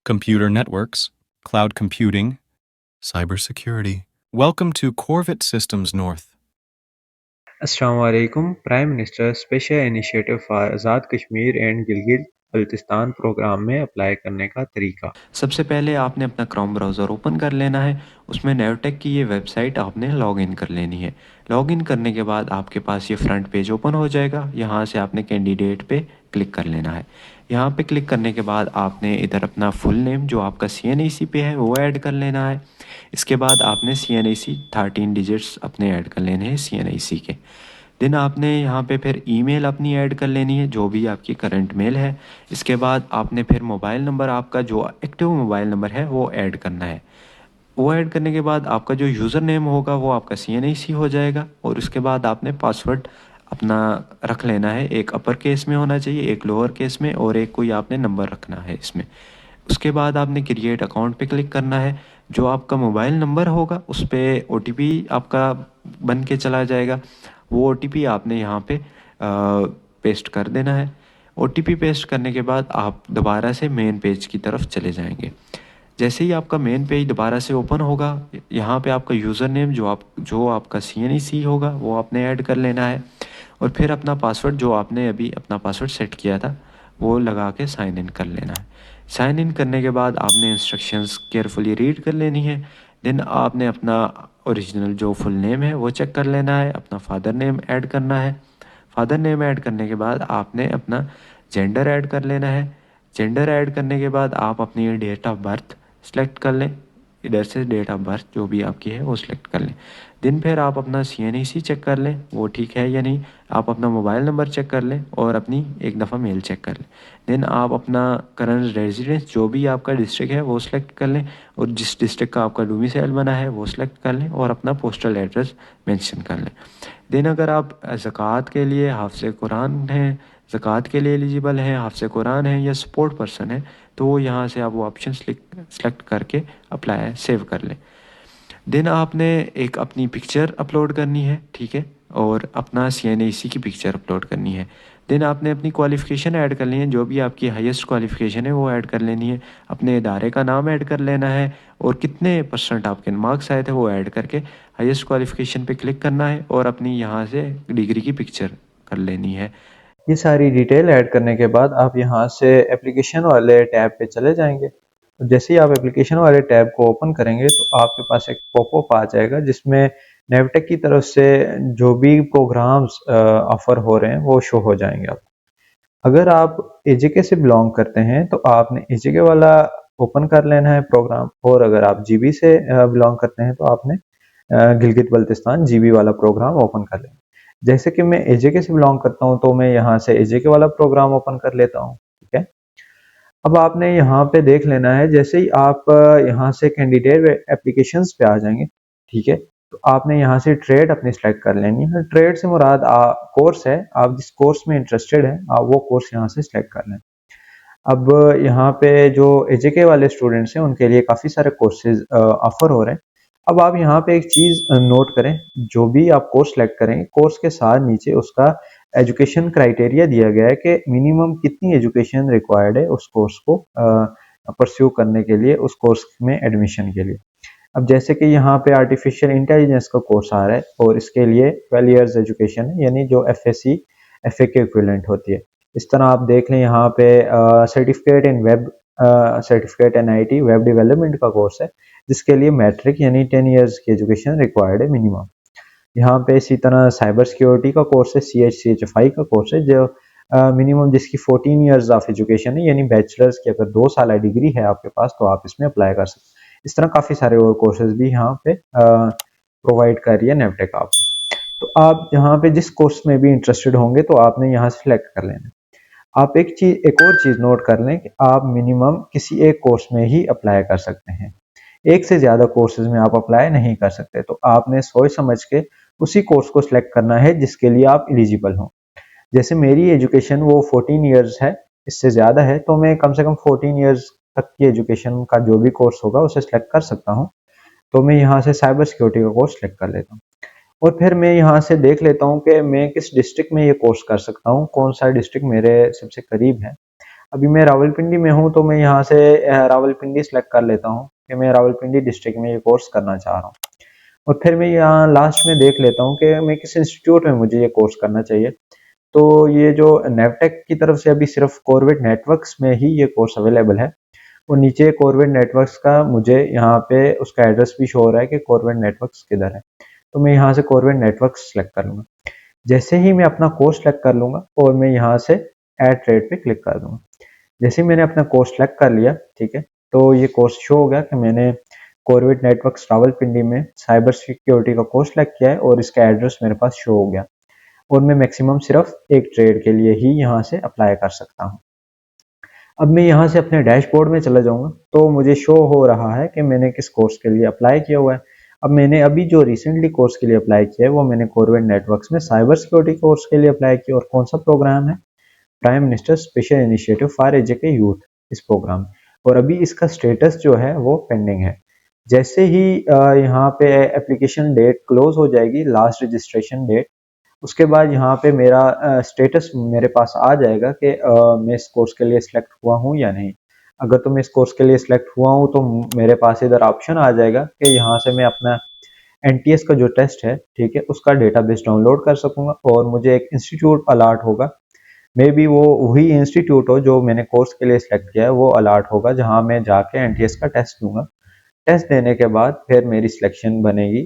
computer networks, cloud computing, cybersecurity. Welcome to Corvette Systems North. अस्सलामुअलैकुम। Prime minister special initiative for Azad Kashmir and Gilgit Baltistan programme में apply करने का तरीका। सबसे पहले आपने अपना क्रोम ब्राउज़र ओपन कर लेना है। उसमें नेवटेक की ये वेबसाइट आपने लॉगिन कर लेनी है। लॉगिन करने के बाद आपके पास ये फ्रंट पेज ओपन हो जाएगा। यहाँ से आपने कैंडिडेट पे क्लिक कर लेना है। यहाँ पे क्लिक करने के बाद आपने इधर अपना फुल नेम जो आपका CNAC पे है वो ऐड कर लेना है। इसके बाद आपने CNAC 13 डिजिट्स अपने ऐड कर लेने हैं CNAC के। देन आपने यहाँ पे फिर ईमेल अपनी ऐड कर लेनी है जो भी आपकी करंट मेल है। इसके बाद आपने फिर मोबाइल नंबर आपका जो एक्टिव मोबाइल नंबर है वो ऐड करना है। वो ऐड करने के बाद आपका जो यूज़र नेम होगा वो आपका CNAC हो जाएगा। और उसके बाद आपने पासवर्ड अपना रख लेना है। एक अपर केस में होना चाहिए, एक लोअर केस में, और एक कोई आपने नंबर रखना है इसमें। उसके बाद आपने क्रिएट अकाउंट पे क्लिक करना है। जो आपका मोबाइल नंबर होगा उस पर OTP आपका बन के चला जाएगा। वो OTP आपने यहाँ पे पेस्ट कर देना है। OTP पेस्ट करने के बाद आप दोबारा से मेन पेज की तरफ चले जाएंगे। जैसे ही आपका मेन पेज दोबारा से ओपन होगा, यहाँ पे आपका यूज़र नेम जो आपका CNAC होगा वो आपने ऐड कर लेना है। और फिर अपना पासवर्ड जो आपने अभी अपना पासवर्ड सेट किया था वो लगा के साइन इन कर लेना है। साइन इन करने के बाद आपने इंस्ट्रक्शंस केयरफुली रीड कर लेनी है। देन आपने अपना ओरिजिनल जो फुल नेम है वो चेक कर लेना है। अपना फादर नेम ऐड करना है। फादर नेम ऐड करने के बाद आपने अपना जेंडर ऐड कर लेना है। जेंडर ऐड करने के बाद आप अपनी डेट ऑफ बर्थ सेलेक्ट कर लें। इधर से डेट ऑफ बर्थ जो भी आपकी है वो सिलेक्ट कर लें। दिन फिर आप अपना CNAC चेक कर लें वो ठीक है या नहीं। आप अपना मोबाइल नंबर चेक कर लें और अपनी एक दफ़ा मेल चेक कर लें। देन आप अपना करंट रेजिडेंस जो भी आपका डिस्ट्रिक्ट है वो सिलेक्ट कर लें। और जिस डिस्ट्रिक्ट का आपका डोमिसाइल बना है वो सिलेक्ट कर लें और अपना पोस्टल एड्रेस मेंशन कर लें। देन अगर आप ज़कात के लिए हाफ़िज़ कुरान हैं, ज़कात के लिए एलिजिबल हैं, हाफ़िज़ कुरान हैं या सपोर्ट पर्सन है, तो यहाँ से आप वो ऑप्शन सेलेक्ट करके अप्लाई सेव कर लें। देन आपने एक अपनी पिक्चर अपलोड करनी है, ठीक है, और अपना CNAC की पिक्चर अपलोड करनी है। देन आपने अपनी क्वालिफ़िकेशन ऐड कर ली है, जो भी आपकी हाईएस्ट क्वालिफ़िकेशन है वो ऐड कर लेनी है। अपने इदारे का नाम ऐड कर लेना है और कितने % आपके मार्क्स आए थे वो ऐड करके हाईएस्ट क्वालिफ़िकेशन पे क्लिक करना है और अपनी यहाँ से डिग्री की पिक्चर कर लेनी है। ये सारी डिटेल ऐड करने के बाद आप यहाँ से एप्लीकेशन वाले टैब पे चले जाएंगे। तो जैसे ही आप एप्लीकेशन वाले टैब को ओपन करेंगे तो आपके पास एक पॉपअप आ जाएगा जिसमें नेवटेक की तरफ से जो भी प्रोग्राम्स ऑफर हो रहे हैं वो शो हो जाएंगे आपको। अगर आप AJK से बिलोंग करते हैं तो आपने AJK वाला ओपन कर लेना है प्रोग्राम, और अगर आप GB से बिलोंग करते हैं तो आपने गिलगित बल्तिस्तान GB वाला प्रोग्राम ओपन कर लेना। जैसे कि मैं AJK से बिलोंग करता हूँ तो मैं यहाँ से AJK वाला प्रोग्राम ओपन कर लेता हूँ, ठीक है। अब आपने यहाँ पे देख लेना है, जैसे ही आप यहाँ से कैंडिडेट एप्लीकेशंस पे आ जाएंगे, ठीक है, तो आपने यहाँ से ट्रेड अपनी सेलेक्ट कर लेनी है। ट्रेड से मुराद कोर्स है, आप जिस कोर्स में इंटरेस्टेड हैं आप वो कोर्स यहाँ से सेलेक्ट कर लें। अब यहाँ पे जो AJK वाले स्टूडेंट्स हैं उनके लिए काफ़ी सारे कोर्सेज ऑफर हो रहे हैं। अब आप यहाँ पे एक चीज़ नोट करें, जो भी आप कोर्स सेलेक्ट करें, कोर्स के साथ नीचे उसका एजुकेशन क्राइटेरिया दिया गया है कि मिनिमम कितनी एजुकेशन रिक्वायर्ड है उस कोर्स को परस्यू करने के लिए, उस कोर्स में एडमिशन के लिए। अब जैसे कि यहाँ पे आर्टिफिशियल इंटेलिजेंस का कोर्स आ रहा है और इसके लिए 12 इयर्स एजुकेशन है, यानी जो FSc FA के इक्विवेलेंट होती है। इस तरह आप देख लें यहाँ पे certificate in web certificate NIT web development का कोर्स है जिसके लिए मैट्रिक यानी 10 इयर्स की एजुकेशन रिक्वायर्ड है मिनिमम। यहाँ पे इसी तरह साइबर सिक्योरिटी का कोर्स है, CHFI का कोर्स है जो मिनिमम जिसकी 14 इयर्स ऑफ एजुकेशन है, यानी बैचलर्स की अगर 2 साल डिग्री है आपके पास तो आप इसमें अप्लाई कर सकते हैं। इस तरह काफ़ी सारे और कोर्सेज भी यहाँ पे प्रोवाइड कर रही है नेवटेक आपको। तो आप यहाँ पे जिस कोर्स में भी इंटरेस्टेड होंगे तो आपने यहाँ से सिलेक्ट कर लेना। आप एक और चीज़ नोट कर लें कि आप मिनिमम किसी एक कोर्स में ही अप्लाई कर सकते हैं, एक से ज़्यादा कोर्सेज में आप अप्लाई नहीं कर सकते। तो आपने सोच समझ के उसी कोर्स को सिलेक्ट करना है जिसके लिए आप एलिजिबल हों। जैसे मेरी एजुकेशन वो 14 इयर्स है, इससे ज़्यादा है, तो मैं कम से कम 14 इयर्स तक की एजुकेशन का जो भी कोर्स होगा उसे सिलेक्ट कर सकता हूँ। तो मैं यहाँ से साइबर सिक्योरिटी का कोर्स सिलेक्ट कर लेता हूँ और फिर मैं यहाँ से देख लेता हूँ कि मैं किस डिस्ट्रिक्ट में ये कोर्स कर सकता हूँ, कौन सा डिस्ट्रिक्ट मेरे सबसे करीब है। अभी मैं रावलपिंडी में हूँ, तो मैं यहाँ से रावलपिंडी सेलेक्ट कर लेता हूँ कि मैं रावलपिंडी डिस्ट्रिक्ट में ये कोर्स करना चाह रहा हूँ। और फिर मैं यहाँ लास्ट में देख लेता हूँ कि मैं किस इंस्टीट्यूट में मुझे ये कोर्स करना चाहिए। तो ये जो नेवटेक की तरफ से अभी सिर्फ कॉर्वेट नेटवर्क्स में ही ये कोर्स अवेलेबल है, और नीचे कॉर्वेट नेटवर्क्स का मुझे यहाँ पे उसका एड्रेस भी शो हो रहा है कि कॉर्वेट नेटवर्क्स किधर है। तो मैं यहाँ से कॉर्वेट नेटवर्क्स सेलेक्ट कर लूँगा। जैसे ही मैं अपना कोर्स सेलेक्ट कर लूँगा और मैं यहाँ से ऐड ट्रेड पे क्लिक कर दूँगा। जैसे ही मैंने अपना कोर्स सेलेक्ट कर लिया, ठीक है, तो ये कोर्स शो हो गया कि मैंने कॉर्वेट नेटवर्क्स रावलपिंडी में साइबर सिक्योरिटी का कोर्स सेलेक्ट किया है और इसका एड्रेस मेरे पास शो हो गया, और मैं मैक्सिमम सिर्फ एक ट्रेड के लिए ही यहाँ से अप्लाई कर सकता हूँ। अब मैं यहाँ से अपने डैशबोर्ड में चला जाऊँगा, तो मुझे शो हो रहा है कि मैंने किस कोर्स के लिए अप्लाई किया हुआ है। अब मैंने अभी जो रिसेंटली कोर्स के लिए अप्लाई किया है वो मैंने कॉर्वेट नेटवर्क्स में साइबर सिक्योरिटी कोर्स के लिए अप्लाई किया, और कौन सा प्रोग्राम है, prime minister special initiative for एजुके यूथ, इस प्रोग्राम। और अभी इसका स्टेटस जो है वो पेंडिंग है। जैसे ही यहाँ पे एप्लीकेशन डेट क्लोज हो जाएगी, लास्ट रजिस्ट्रेशन डेट, उसके बाद यहाँ पे मेरा स्टेटस मेरे पास आ जाएगा कि मैं इस कोर्स के लिए सिलेक्ट हुआ हूँ या नहीं। अगर तो मैं इस कोर्स के लिए सिलेक्ट हुआ हूँ तो मेरे पास इधर ऑप्शन आ जाएगा कि यहाँ से मैं अपना एनटीएस का जो टेस्ट है, ठीक है, उसका डेटाबेस डाउनलोड कर सकूंगा, और मुझे एक इंस्टीट्यूट अलॉट होगा। मे बी वो वही इंस्टीट्यूट हो जो मैंने कोर्स के लिए सिलेक्ट किया है, वो अलॉट होगा जहाँ मैं जाके एनटीएस का टेस्ट दूंगा। टेस्ट देने के बाद फिर मेरी सिलेक्शन बनेगी,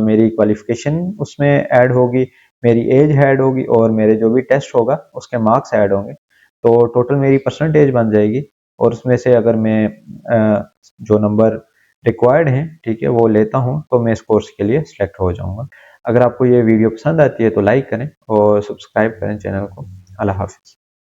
मेरी क्वालिफिकेशन उसमें ऐड होगी, मेरी एज ऐड होगी, और मेरे जो भी टेस्ट होगा उसके मार्क्स ऐड होंगे। तो टोटल मेरी परसेंटेज बन जाएगी, और उसमें से अगर मैं जो नंबर रिक्वायर्ड हैं, ठीक है, वो लेता हूँ, तो मैं इस कोर्स के लिए सिलेक्ट हो जाऊँगा। अगर आपको ये वीडियो पसंद आती है तो लाइक करें और सब्सक्राइब करें चैनल को। अल्लाह हाफिज़।